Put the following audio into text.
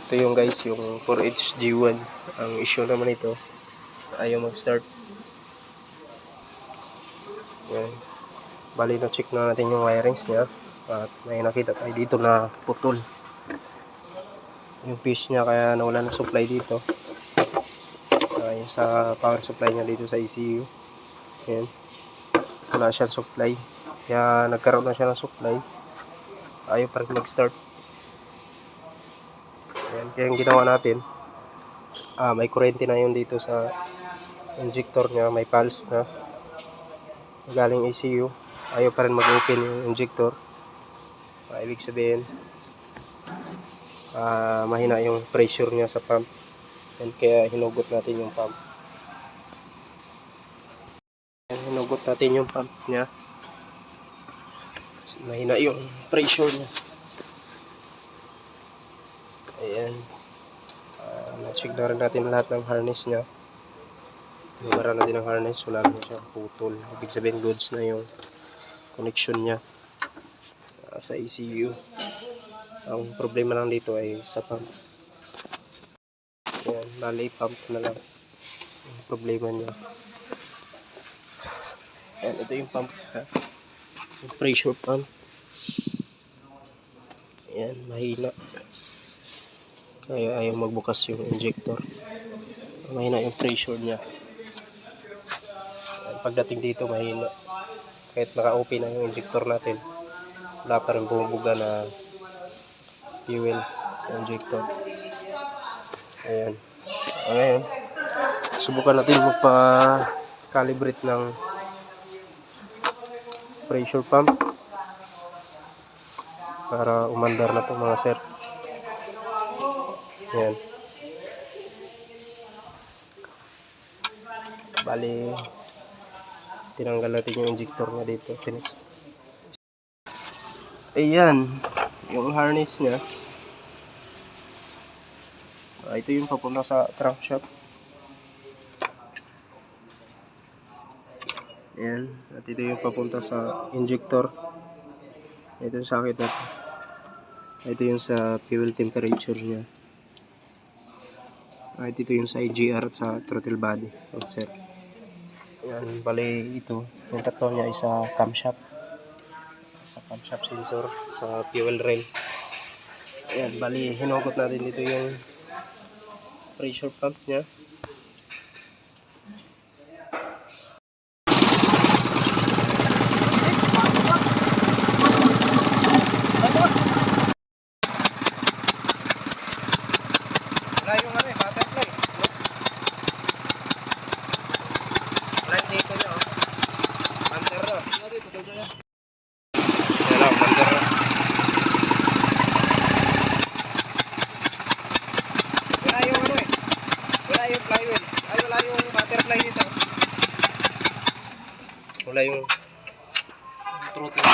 Ito yung guys, yung 4HG1. Ang issue naman ito, ayaw mag-start. Yan. Bali na check na natin yung wirings niya. At may nakita tayo dito na putol. Yung fuse niya kaya nawala ng supply dito. Yung sa power supply niya dito sa ECU. Yan. Wala siyang supply. Kaya nagkaroon na siya ng supply. Ayaw pa rin mag-start. Yan. Kaya yung ginawa natin, may kuryente na yun dito sa injector niya. May pulse na galing ECU. Ayaw pa rin mag-open yung injector. Ibig sabihin, mahina yung pressure niya sa pump. And kaya hinugot natin yung pump. Hinugot natin yung pump niya. Kasi mahina yung pressure niya. Ayan. Na-check na rin natin lahat ng harness niya. Nabara natin ang harness. Wala naman siyang putol. Ibig sabihin goods na yung connection niya sa ECU. Ang problema lang dito ay sa pump. Ayan, bali pump na lang yung problema niya. Ayan, ito yung pump, yung pressure pump. Ayan, mahina. Ayaw magbukas yung injector. Mahina yung pressure niya. Ayan, pagdating dito mahina. Kahit naka-open na yung injector natin, wala pa rin bumubuga na fuel sa injector. Ayan. Ngayon, subukan natin magpa-calibrate ng pressure pump para umandar na itong mga sir. Ayan. Bali, tinanggal natin yung injector na dito. Ayan, yung harness niya. Ito yung papunta sa crankshaft. Ayan, at ito yung papunta sa injector. Ito yung sakit natin. Ito yung sa fuel temperature niya. Ito yung sa IGR at sa throttle body. Sir. Ayan, bali ito. Yung tatlo niya ay sa camshaft. Sa camshaft sensor, sa fuel rail. Ayan, bali hinugot natin dito yung pressure pump niya. Wala yung butterfly. Wala yung dito niya, Under na. Yan lang, under na. Wala yung wala yung flywheel. Wala yung butterfly dito. Wala yung throttle.